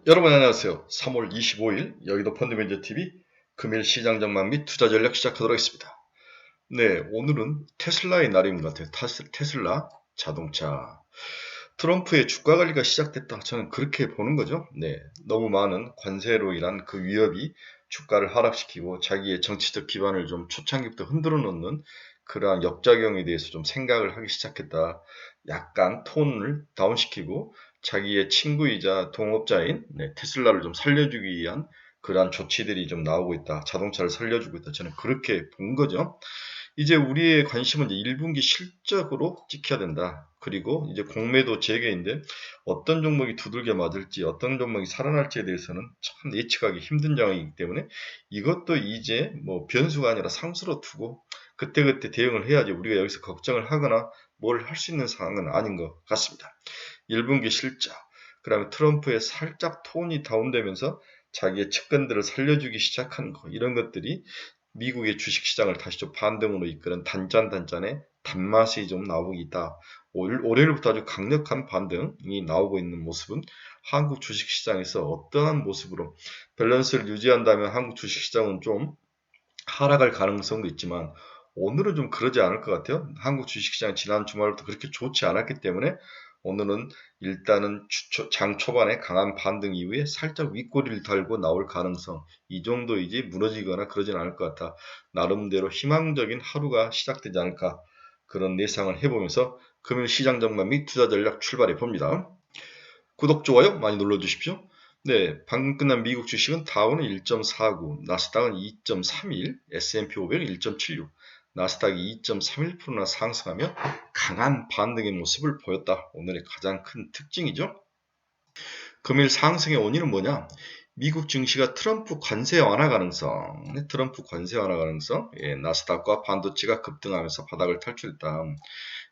여러분 안녕하세요. 3월 25일 여기도 펀드매니저TV 금일 시장 전망 및 투자 전략 시작하도록 하겠습니다. 네, 오늘은 테슬라의 날인 것 같아요. 테슬라 자동차. 트럼프의 주가 관리가 시작됐다. 저는 그렇게 보는 거죠. 네, 너무 많은 관세로 인한 그 위협이 주가를 하락시키고 자기의 정치적 기반을 좀 초창기부터 흔들어 놓는 그러한 역작용에 대해서 좀 생각을 하기 시작했다. 약간 톤을 다운시키고 자기의 친구이자 동업자인 테슬라를 좀 살려주기 위한 그러한 조치들이 좀 나오고 있다. 자동차를 살려주고 있다. 저는 그렇게 본 거죠. 이제 우리의 관심은 이제 1분기 실적으로 찍혀야 된다. 그리고 이제 공매도 재개인데 어떤 종목이 두들겨 맞을지 어떤 종목이 살아날지에 대해서는 참 예측하기 힘든 상황이기 때문에 이것도 이제 뭐 변수가 아니라 상수로 두고 그때그때 대응을 해야지 우리가 여기서 걱정을 하거나 뭘 할 수 있는 상황은 아닌 것 같습니다. 1분기 실적, 그다음에 트럼프의 살짝 톤이 다운되면서 자기의 측근들을 살려주기 시작하는 거 이런 것들이 미국의 주식시장을 다시 좀 반등으로 이끄는 단짠단짠의 단맛이 좀 나오고 있다. 월요일부터 아주 강력한 반등이 나오고 있는 모습은 한국 주식시장에서 어떠한 모습으로 밸런스를 유지한다면 한국 주식시장은 좀 하락할 가능성도 있지만 오늘은 좀 그러지 않을 것 같아요. 한국 주식시장 지난 주말부터 그렇게 좋지 않았기 때문에 오늘은 일단은 장 초반에 강한 반등 이후에 살짝 윗꼬리를 달고 나올 가능성 이 정도이지 무너지거나 그러진 않을 것 같아. 나름대로 희망적인 하루가 시작되지 않을까 그런 예상을 해보면서 금일 시장 전망 및 투자 전략 출발해 봅니다. 구독, 좋아요 많이 눌러주십시오. 네, 방금 끝난 미국 주식은 다우는 1.49, 나스닥은 2.31, S&P 500은 1.76, 나스닥이 2.31%나 상승하며 강한 반등의 모습을 보였다. 오늘의 가장 큰 특징이죠. 금일 상승의 원인은 뭐냐? 미국 증시가 트럼프 관세 완화 가능성, 나스닥과 반도체가 급등하면서 바닥을 탈출했다.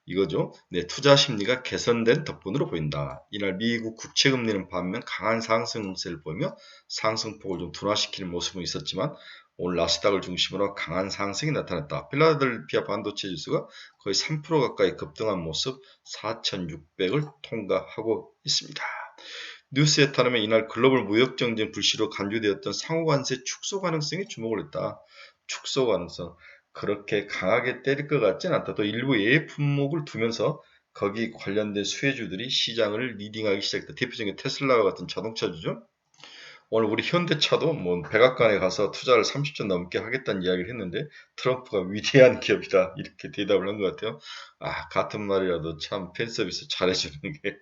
이거죠. 네, 투자 심리가 개선된 덕분으로 보인다. 이날 미국 국채 금리는 반면 강한 상승세를 보이며 상승폭을 좀 둔화시키는 모습은 있었지만 오늘 나스닥을 중심으로 강한 상승이 나타났다. 필라델피아 반도체 지수가 거의 3% 가까이 급등한 모습 4,600을 통과하고 있습니다. 뉴스에 따르면 이날 글로벌 무역 정쟁 불씨로 간주되었던 상호관세 축소 가능성에 주목을 했다. 축소 가능성. 그렇게 강하게 때릴 것 같진 않다. 또 일부 예외 품목을 두면서 거기 관련된 수혜주들이 시장을 리딩하기 시작했다. 대표적인 테슬라와 같은 자동차주죠. 오늘 우리 현대차도 뭐 백악관에 가서 투자를 30조 넘게 하겠다는 이야기를 했는데 트럼프가 위대한 기업이다 이렇게 대답을 한 것 같아요. 아, 같은 말이라도 참 팬서비스 잘해주는 게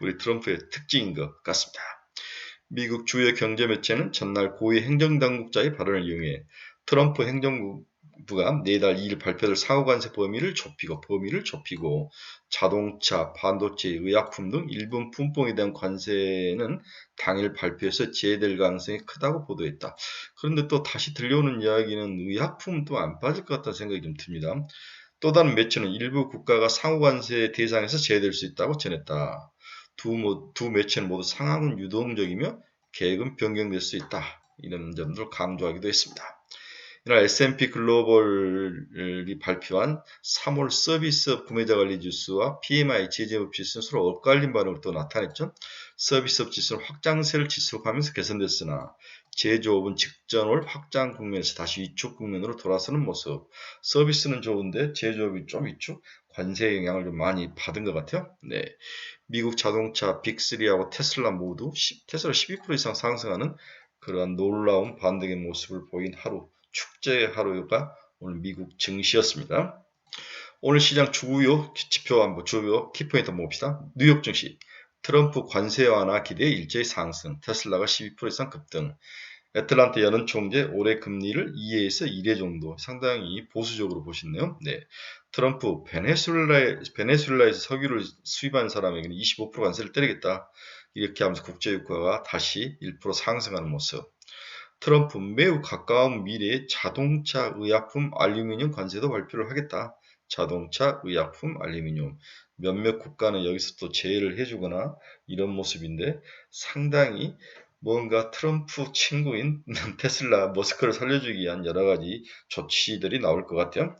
우리 트럼프의 특징인 것 같습니다. 미국 주요 경제 매체는 전날 고위 행정당국자의 발언을 이용해 트럼프 행정부가 내달 2일 발표될 상호관세 범위를 좁히고 자동차, 반도체, 의약품 등 일본 품목에 대한 관세는 당일 발표에서 제외될 가능성이 크다고 보도했다. 그런데 또 다시 들려오는 이야기는 의약품도 안 빠질 것 같다는 생각이 좀 듭니다. 또 다른 매체는 일부 국가가 상호관세 대상에서 제외될 수 있다고 전했다. 두 매체는 모두 상황은 유동적이며 계획은 변경될 수 있다. 이런 점들을 강조하기도 했습니다. 이날 S&P 글로벌이 발표한 3월 서비스 구매자 관리 지수와 PMI 제조업 지수는 서로 엇갈린 반응을 또 나타냈죠. 서비스업 지수는 확장세를 지속하면서 개선됐으나 제조업은 직전월 확장 국면에서 다시 위축 국면으로 돌아서는 모습. 서비스는 좋은데 제조업이 좀 위축, 관세 영향을 좀 많이 받은 것 같아요. 네, 미국 자동차 빅3하고 테슬라 모두 테슬라 12% 이상 상승하는 그러한 놀라운 반등의 모습을 보인 하루, 축제의 하루가 오늘 미국 증시였습니다. 오늘 시장 주요 지표 한번 주요 키포인트 한번 봅시다. 뉴욕 증시 트럼프 관세 완화 기대 일제히 상승, 테슬라가 12% 이상 급등. 애틀란타 연은 총재 올해 금리를 2회에서 1회 정도 상당히 보수적으로 보시네요. 네, 트럼프 베네수엘라에서 석유를 수입한 사람에게는 25% 관세를 때리겠다. 이렇게 하면서 국제유가가 다시 1% 상승하는 모습. 트럼프 매우 가까운 미래에 자동차, 의약품, 알루미늄 관세도 발표를 하겠다. 자동차, 의약품, 알루미늄. 몇몇 국가는 여기서 또 제외를 해주거나 이런 모습인데 상당히 뭔가 트럼프 친구인 테슬라, 머스크를 살려주기 위한 여러 가지 조치들이 나올 것 같아요.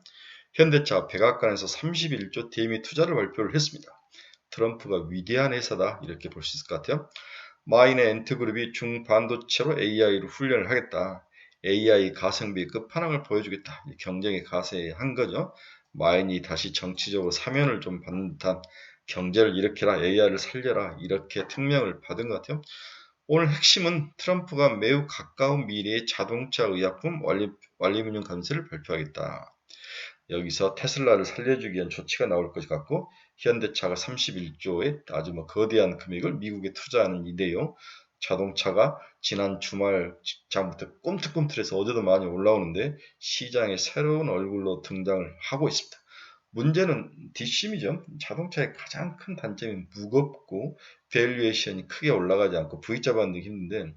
현대차 백악관에서 31조 대미 투자를 발표를 했습니다. 트럼프가 위대한 회사다 이렇게 볼 수 있을 것 같아요. 마인의 엔트그룹이 중반도체로 AI로 훈련을 하겠다. AI 가성비 끝판왕을 보여주겠다. 경쟁의 가세에 한 거죠. 마인이 다시 정치적으로 사면을 좀 받는 듯한 경제를 일으켜라, AI를 살려라 이렇게 특명을 받은 것 같아요. 오늘 핵심은 트럼프가 매우 가까운 미래의 자동차 의약품 완리분양 감세를 발표하겠다. 여기서 테슬라를 살려주기 위한 조치가 나올 것 같고 현대차가 31조의 아주 거대한 금액을 미국에 투자하는 이데요. 자동차가 지난 주말 장부터 꿈틀꿈틀해서 어제도 많이 올라오는데 시장에 새로운 얼굴로 등장을 하고 있습니다. 문제는 뒷심이죠. 자동차의 가장 큰 단점이 무겁고 밸류에이션이 크게 올라가지 않고 V자 반등이 힘든데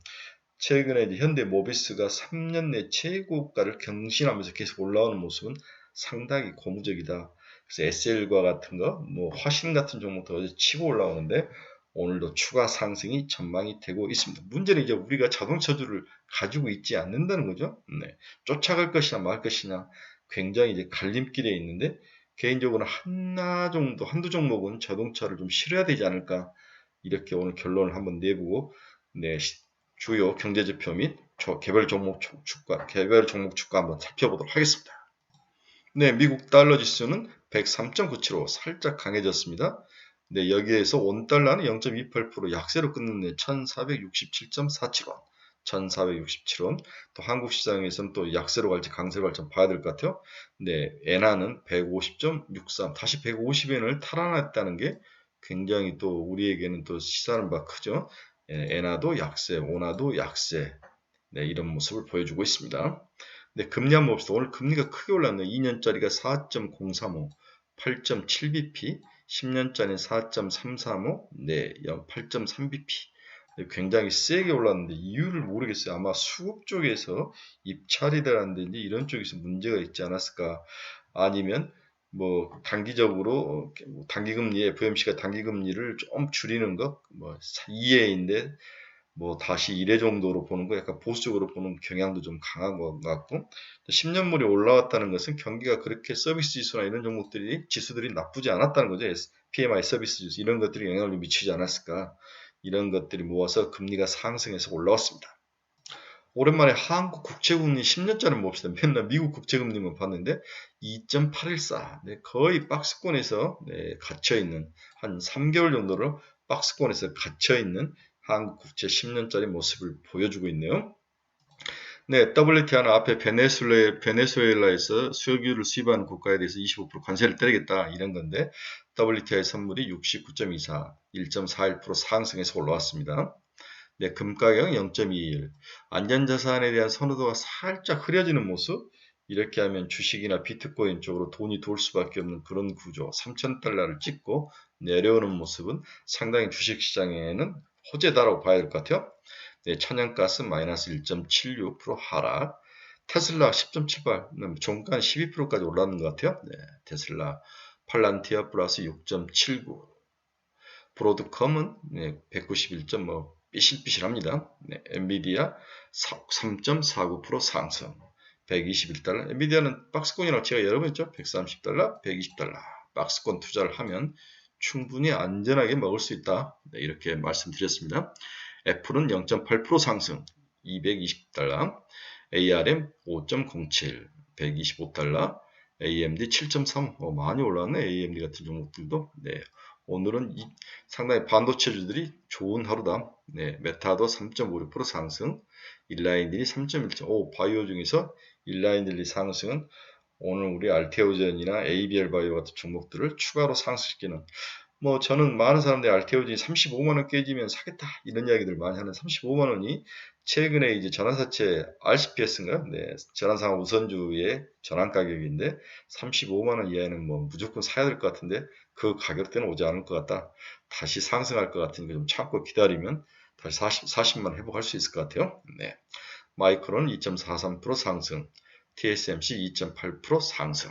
최근에 이제 현대 모비스가 3년 내 최고가를 경신하면서 계속 올라오는 모습은 상당히 고무적이다. 그래서 SL과 같은 거, 화신 같은 종목도 어제 치고 올라오는데 오늘도 추가 상승이 전망이 되고 있습니다. 문제는 이제 우리가 자동차주를 가지고 있지 않는다는 거죠. 네. 쫓아갈 것이냐 말 것이냐 굉장히 이제 갈림길에 있는데 개인적으로 한두 종목은 자동차를 좀 실어야 되지 않을까 이렇게 오늘 결론을 한번 내보고 네, 주요 경제지표 및 개별 종목 주가 한번 살펴보도록 하겠습니다. 네, 미국 달러 지수는 103.97로 살짝 강해졌습니다. 네, 여기에서 원달러는 0.28% 약세로 끝냈네. 1467.47원. 1467원. 또 한국 시장에서는 또 약세로 갈지 강세로 갈지 봐야 될 것 같아요. 네, 엔화는 150.63. 다시 150엔을 탈환했다는 게 굉장히 또 우리에게는 또 시사하는 바 크죠. 엔화도 약세, 원화도 약세. 네, 이런 모습을 보여주고 있습니다. 네, 금리 한번 봅시다. 오늘 금리가 크게 올랐네요. 2년짜리가 4.035, 8.7bp, 10년짜리는 4.335, 네, 8.3bp. 굉장히 세게 올랐는데 이유를 모르겠어요. 아마 수급 쪽에서 입찰이 들어갔는데 이런 쪽에서 문제가 있지 않았을까? 아니면 단기적으로 단기금리에 FOMC가 단기금리를 좀 줄이는 거, 이해인데 다시 1회 정도로 보는 거 약간 보수적으로 보는 경향도 좀 강한 것 같고 10년물이 올라왔다는 것은 경기가 그렇게 서비스 지수나 이런 지수들이 나쁘지 않았다는 거죠. PMI 서비스 지수 이런 것들이 영향을 미치지 않았을까 이런 것들이 모아서 금리가 상승해서 올라왔습니다. 오랜만에 한국 국채금리 10년짜리 봅시다. 맨날 미국 국채금리만 봤는데 2.814 네, 거의 박스권에서 갇혀있는 한 3개월 정도를 박스권에서 갇혀있는 한국 국채 10년짜리 모습을 보여주고 있네요. 네, WTI는 앞에 베네수엘라에서 수요기를 수입하는 국가에 대해서 25% 관세를 때리겠다 이런 건데 WTI 선물이 69.24, 1.41% 상승해서 올라왔습니다. 네, 금가격 0.21. 안전자산에 대한 선호도가 살짝 흐려지는 모습. 이렇게 하면 주식이나 비트코인 쪽으로 돈이 돌 수밖에 없는 그런 구조. 3,000달러를 찍고 내려오는 모습은 상당히 주식시장에는 호재다라고 봐야 될 것 같아요. 네, 천연가스 마이너스 1.76% 하락. 테슬라 10.78, 종가 12%까지 올랐는 것 같아요. 네, 테슬라. 팔란티아 플러스 6.79. 브로드컴은 191. 삐실삐실합니다. 네, 엔비디아 3.49% 상승. 121달러. 엔비디아는 박스권이라고 제가 여러 번 했죠. 130달러, 120달러. 박스권 투자를 하면 충분히 안전하게 먹을 수 있다. 네, 이렇게 말씀드렸습니다. 애플은 0.8% 상승. 220달러. ARM 5.07. 125달러. AMD 7.3. 많이 올랐네. AMD 같은 종목들도. 네. 오늘은 상당히 반도체주들이 좋은 하루다. 네, 메타도 3.56% 상승, 일라인들이 3.17%. 바이오 중에서 일라인들이 상승은 오늘 우리 알테오젠이나 ABL 바이오 같은 종목들을 추가로 상승시키는 저는 많은 사람들이 알테오젠이 35만원 깨지면 사겠다 이런 이야기들 많이 하는 35만원이 최근에 이제 전환사채 RCPS인가요? 네, 전환상환 우선주의 전환 가격인데 35만원 이하에는 무조건 사야 될 것 같은데 그 가격대는 오지 않을 것 같다. 다시 상승할 것 같으니까 좀 참고 기다리면 다시 40만 회복할 수 있을 것 같아요. 네. 마이크론 2.43% 상승, TSMC 2.8% 상승,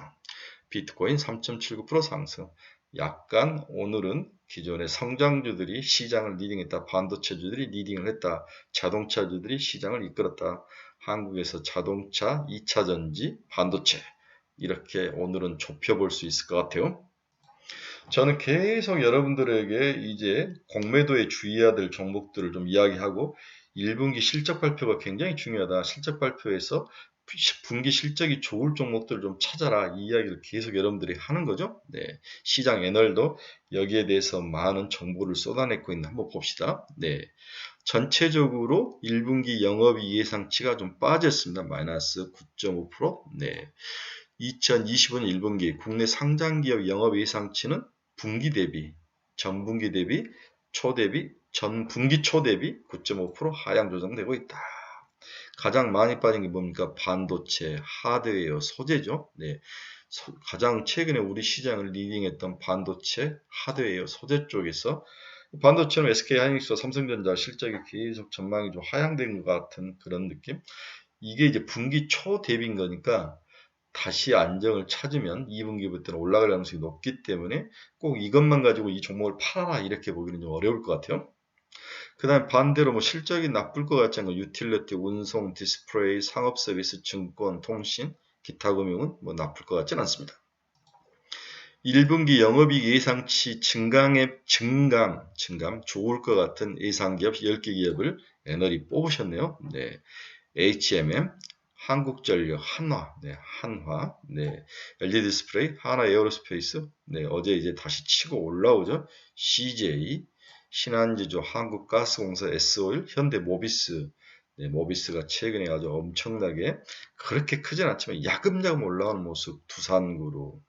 비트코인 3.79% 상승. 약간 오늘은 기존의 성장주들이 시장을 리딩했다. 반도체주들이 리딩을 했다. 자동차주들이 시장을 이끌었다. 한국에서 자동차, 2차전지, 반도체 이렇게 오늘은 좁혀볼 수 있을 것 같아요. 저는 계속 여러분들에게 이제 공매도에 주의해야 될 종목들을 좀 이야기하고 1분기 실적 발표가 굉장히 중요하다. 실적 발표에서 분기 실적이 좋을 종목들을 좀 찾아라. 이 이야기를 계속 여러분들이 하는 거죠. 네. 시장 애널도 여기에 대해서 많은 정보를 쏟아내고 있는 한번 봅시다. 네. 전체적으로 1분기 영업이익 예상치가 좀 빠졌습니다. 마이너스 9.5%. 네. 2025년 1분기 국내 상장기업 영업 예상치는 분기 대비, 전분기 대비, 초 대비, 전분기 초 대비 9.5% 하향 조정되고 있다. 가장 많이 빠진 게 뭡니까? 반도체, 하드웨어, 소재죠. 네. 가장 최근에 우리 시장을 리딩했던 반도체, 하드웨어, 소재 쪽에서 반도체는 SK하이닉스와 삼성전자 실적이 계속 전망이 좀 하향된 것 같은 그런 느낌. 이게 이제 분기 초 대비인 거니까 다시 안정을 찾으면 2분기부터는 올라갈 가능성이 높기 때문에 꼭 이것만 가지고 이 종목을 팔아라 이렇게 보기는 좀 어려울 것 같아요. 그 다음에 반대로 뭐 실적이 나쁠 것 같지 않고 유틸리티, 운송, 디스플레이, 상업서비스, 증권, 통신, 기타 금융은 뭐 나쁠 것 같지는 않습니다. 1분기 영업이익 예상치 증감 좋을 것 같은 예상기업 10개 기업을 애널이 뽑으셨네요. 네. HMM, 한국전력, 한화, 네, 한화, 네, LG디스플레이, 하나에어로스페이스, 네, 어제 이제 다시 치고 올라오죠. CJ, 신한지주, 한국가스공사, S오일, 현대모비스, 네, 모비스가 최근에 아주 엄청나게 그렇게 크진 않지만 야금야금 올라오는 모습, 두산그룹,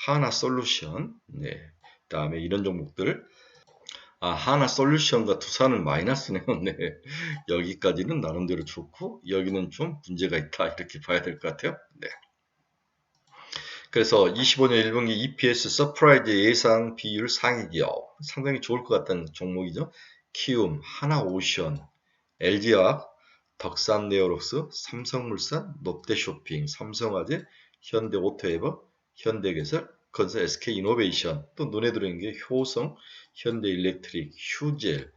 하나솔루션, 네, 그다음에 이런 종목들. 하나솔루션과 두산은 마이너스네요. 네. 여기까지는 나름대로 좋고 여기는 좀 문제가 있다 이렇게 봐야 될 것 같아요. 네. 그래서 25년 1분기 EPS 서프라이즈 예상 비율 상위 기업 상당히 좋을 것 같다는 종목이죠. 키움, 하나오션, LG화학, 덕산네오록스, 삼성물산, 롯데쇼핑, 삼성화재, 현대오토에버, 현대개설, 건설 SK이노베이션, 또 눈에 들어오는 게 효성, 현대일렉트릭, 휴젤,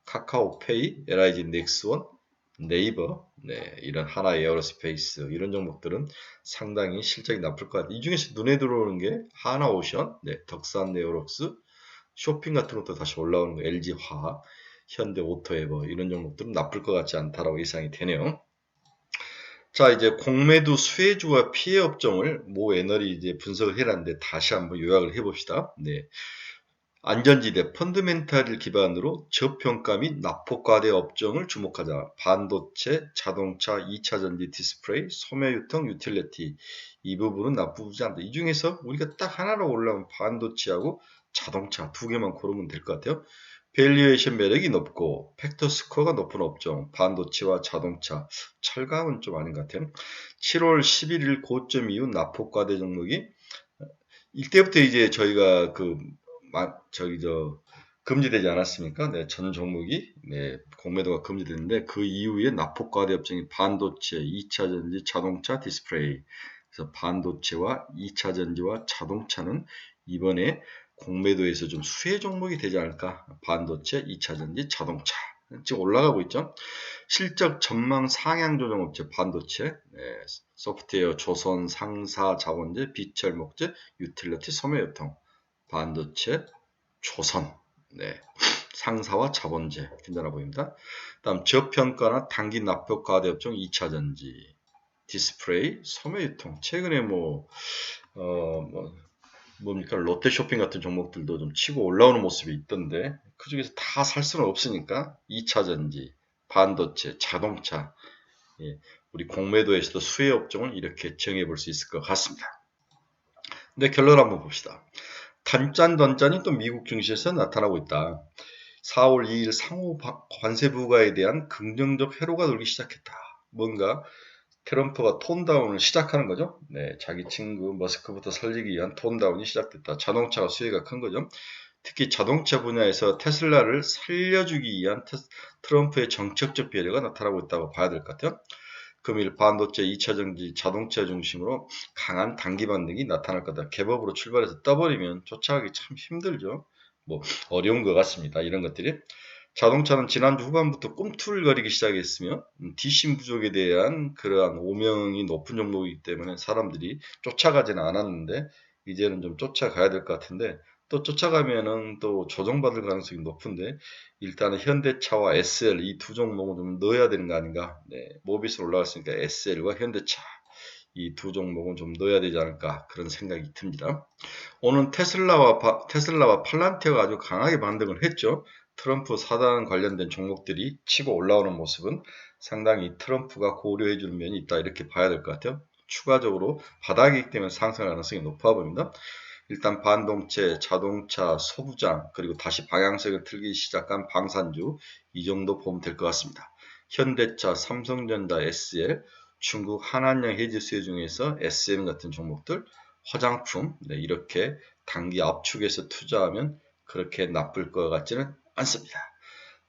카카오페이, LIG 넥스원, 네이버, 네, 이런 하나 에어로스페이스 이런 종목들은 상당히 실적이 나쁠 것 같아요. 이 중에서 눈에 들어오는 게 하나오션, 네, 덕산네오록스, 쇼핑 같은 것도 다시 올라오는 거, LG화학, 현대오토에버 이런 종목들은 나쁠 것 같지 않다라고 예상이 되네요. 자, 이제 공매도 수혜주와 피해 업종을 모 애널이 이제 분석을 해놨는데 다시 한번 요약을 해봅시다. 네. 안전지대 펀드멘탈을 기반으로 저평가 및 낙폭과대 업종을 주목하자. 반도체, 자동차, 2차전지, 디스플레이, 소매유통, 유틸리티 이 부분은 나쁘지 않다. 이 중에서 우리가 딱 하나로 올라온 반도체하고 자동차 두 개만 고르면 될 것 같아요. 밸류에이션 매력이 높고 팩터 스코어가 높은 업종, 반도체와 자동차, 철강은 좀 아닌 것 같아요. 7월 11일 고점 이후 낙폭과대 종목이 이때부터 이제 저희가 금지되지 않았습니까? 네, 전 종목이 네, 공매도가 금지됐는데 그 이후에 낙폭과대 업종이 반도체, 2차전지, 자동차, 디스플레이. 그래서 반도체와 2차전지와 자동차는 이번에 공매도에서 좀 수혜 종목이 되지 않을까? 반도체, 2차전지, 자동차. 지금 올라가고 있죠. 실적 전망 상향 조정 업체 반도체, 네, 소프트웨어, 조선, 상사, 자원재, 비철, 목재, 유틸리티, 소매유통, 반도체, 조선, 네, 상사와 자본재 괜찮아 보입니다. 다음 저평가나 단기 납품 과대 업종 2차전지, 디스플레이, 소매유통. 최근에 뭡니까 롯데쇼핑 같은 종목들도 좀 치고 올라오는 모습이 있던데 그 중에서 다 살 수는 없으니까 2차전지, 반도체, 자동차, 예, 우리 공매도에서도 수혜 업종을 이렇게 정해 볼 수 있을 것 같습니다. 근데 결론 한번 봅시다. 단짠 또 미국 증시에서 나타나고 있다. 4월 2일 상호 관세 부과에 대한 긍정적 회로가 돌기 시작했다. 뭔가 트럼프가 톤다운을 시작하는 거죠. 네, 자기 친구 머스크부터 살리기 위한 톤다운이 시작됐다. 자동차가 수혜가 큰 거죠. 특히 자동차 분야에서 테슬라를 살려주기 위한 트럼프의 정책적 배려가 나타나고 있다고 봐야 될 것 같아요. 금일 반도체 2차전지 자동차 중심으로 강한 단기 반등이 나타날 거다. 개법으로 출발해서 떠버리면 쫓아가기 참 힘들죠. 뭐 어려운 것 같습니다. 이런 것들이. 자동차는 지난주 후반부터 꿈틀거리기 시작했으며 뒷심 부족에 대한 그러한 오명이 높은 종목이기 때문에 사람들이 쫓아가지는 않았는데 이제는 좀 쫓아가야 될 것 같은데 또 쫓아가면은 또 조정받을 가능성이 높은데 일단은 현대차와 SL 이 두 종목은 좀 넣어야 되는 거 아닌가? 네, 모비스로 올라갔으니까 SL과 현대차 이 두 종목은 좀 넣어야 되지 않을까 그런 생각이 듭니다. 오늘 테슬라와 팔란티어가 아주 강하게 반등을 했죠. 트럼프 사단 관련된 종목들이 치고 올라오는 모습은 상당히 트럼프가 고려해 주는 면이 있다 이렇게 봐야 될 것 같아요. 추가적으로 바닥이기 때문에 상승 가능성이 높아 보입니다. 일단 반도체, 자동차, 소부장 그리고 다시 방향성을 틀기 시작한 방산주 이 정도 보면 될 것 같습니다. 현대차, 삼성전자, SL, 중국 한한령 해지수혜 중에서 SM 같은 종목들, 화장품 이렇게 단기 압축해서 투자하면 그렇게 나쁠 것 같지는 않습니다.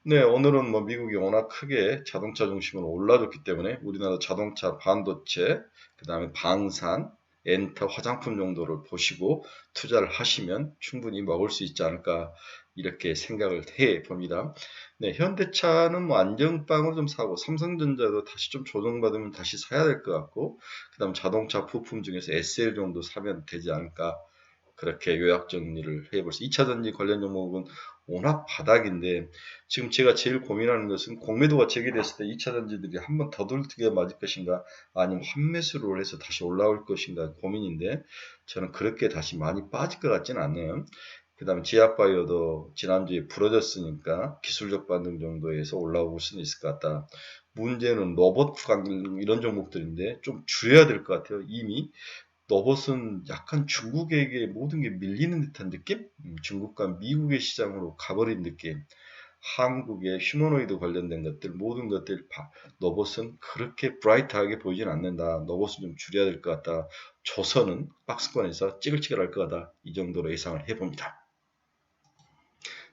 네, 오늘은 뭐 미국이 워낙 크게 자동차 중심으로 올라줬기 때문에 우리나라 자동차, 반도체, 그 다음에 방산, 엔터, 화장품 정도를 보시고 투자를 하시면 충분히 먹을 수 있지 않을까 이렇게 생각을 해 봅니다. 네, 현대차는 뭐 안정빵으로 좀 사고 삼성전자도 다시 좀 조정받으면 다시 사야 될 것 같고 그 다음 자동차 부품 중에서 SL 정도 사면 되지 않을까 그렇게 요약 정리를 해볼 수. 2차전지 관련 종목은 워낙 바닥인데 지금 제가 제일 고민하는 것은 공매도가 제기됐을 때 2차전지들이 한번 더 들뜨게 맞을 것인가 아니면 환매수를 해서 다시 올라올 것인가 고민인데 저는 그렇게 다시 많이 빠질 것 같지는 않네요. 그 다음에 지압바이오도 지난주에 부러졌으니까 기술적 반등 정도에서 올라올 수는 있을 것 같다. 문제는 로봇 관련 이런 종목들인데 좀 줄여야 될 것 같아요. 이미 로봇은 약간 중국에게 모든 게 밀리는 듯한 느낌? 중국과 미국의 시장으로 가버린 느낌. 한국의 휴머노이드 관련된 것들, 모든 것들, 로봇은 그렇게 브라이트하게 보이진 않는다. 로봇은 좀 줄여야 될 것 같다. 조선은 박스권에서 찌글찌글할 것 같다. 이 정도로 예상을 해봅니다.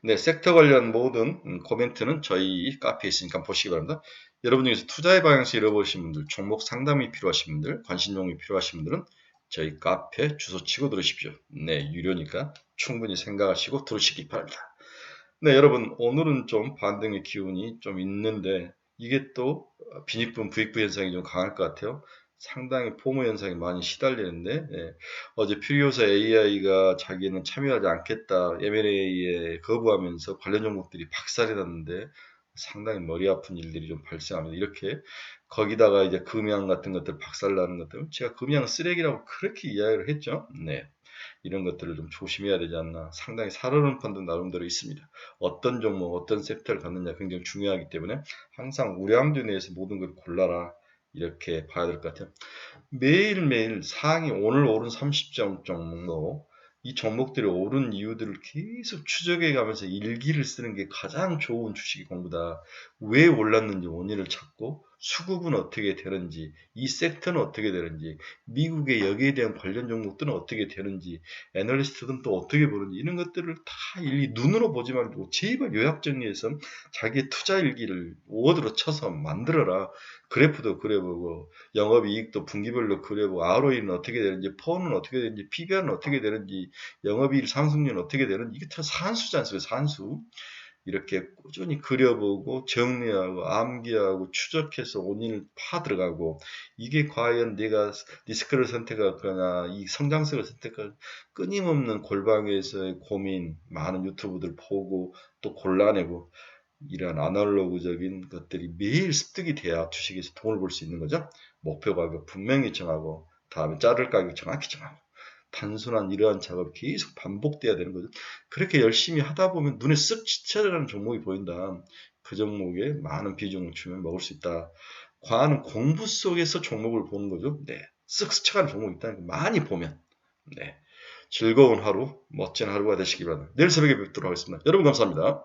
네, 섹터 관련 모든 코멘트는 저희 카페에 있으니까 보시기 바랍니다. 여러분 중에서 투자의 방향을 잃어버리신 분들, 종목 상담이 필요하신 분들, 관심 종목이 필요하신 분들은 저희 카페 주소 치고 들으십시오. 네, 유료니까 충분히 생각하시고 들으시기 바랍니다. 네, 여러분 오늘은 좀 반등의 기운이 좀 있는데 이게 또 빈익분, 부익부 현상이 좀 강할 것 같아요. 상당히 포모 현상이 많이 시달리는데 어제 퓨리오사 AI가 자기는 참여하지 않겠다 M&A에 거부하면서 관련 종목들이 박살이 났는데 상당히 머리 아픈 일들이 좀 발생합니다. 이렇게 거기다가 이제 금양 같은 것들 박살나는 것들 제가 금양 쓰레기라고 그렇게 이야기를 했죠. 네. 이런 것들을 좀 조심해야 되지 않나 상당히 살아오는 판단 나름대로 있습니다. 어떤 종목, 어떤 섹터를 갖느냐 굉장히 중요하기 때문에 항상 우량주 내에서 모든 걸 골라라 이렇게 봐야 될 것 같아요. 매일매일 상위 오늘 오른 30점 정도 이 종목들이 오른 이유들을 계속 추적해 가면서 일기를 쓰는 게 가장 좋은 주식 공부다. 왜 올랐는지 원인을 찾고 수급은 어떻게 되는지 이 섹터는 어떻게 되는지 미국의 여기에 대한 관련 종목들은 어떻게 되는지 애널리스트들은 또 어떻게 보는지 이런 것들을 다 일일이 눈으로 보지 말고 제발 요약 정리해서 자기의 투자 일기를 워드로 쳐서 만들어라. 그래프도 그려보고 영업이익도 분기별로 그려보고 ROE는 어떻게 되는지 펀은 어떻게 되는지 PBR은 어떻게 되는지 영업이익 상승률은 어떻게 되는지 이게 다 산수지 않습니까? 산수. 이렇게 꾸준히 그려보고 정리하고 암기하고 추적해서 원인을 파 들어가고 이게 과연 내가 리스크를 선택하거나 이 성장성을 선택할 끊임없는 골방에서의 고민 많은 유튜브들 보고 또 골라내고 이런 아날로그적인 것들이 매일 습득이 돼야 주식에서 돈을 벌 수 있는 거죠. 목표 가격 분명히 정하고 다음에 자를 가격 정확히 정하고 단순한 이러한 작업이 계속 반복돼야 되는 거죠. 그렇게 열심히 하다 보면 눈에 쓱 스쳐가는 종목이 보인다. 그 종목에 많은 비중을 주면 먹을 수 있다. 과는 공부 속에서 종목을 보는 거죠. 네, 쓱 스쳐가는 종목이 있다는 거 많이 보면. 네, 즐거운 하루, 멋진 하루가 되시기 바랍니다. 내일 새벽에 뵙도록 하겠습니다. 여러분 감사합니다.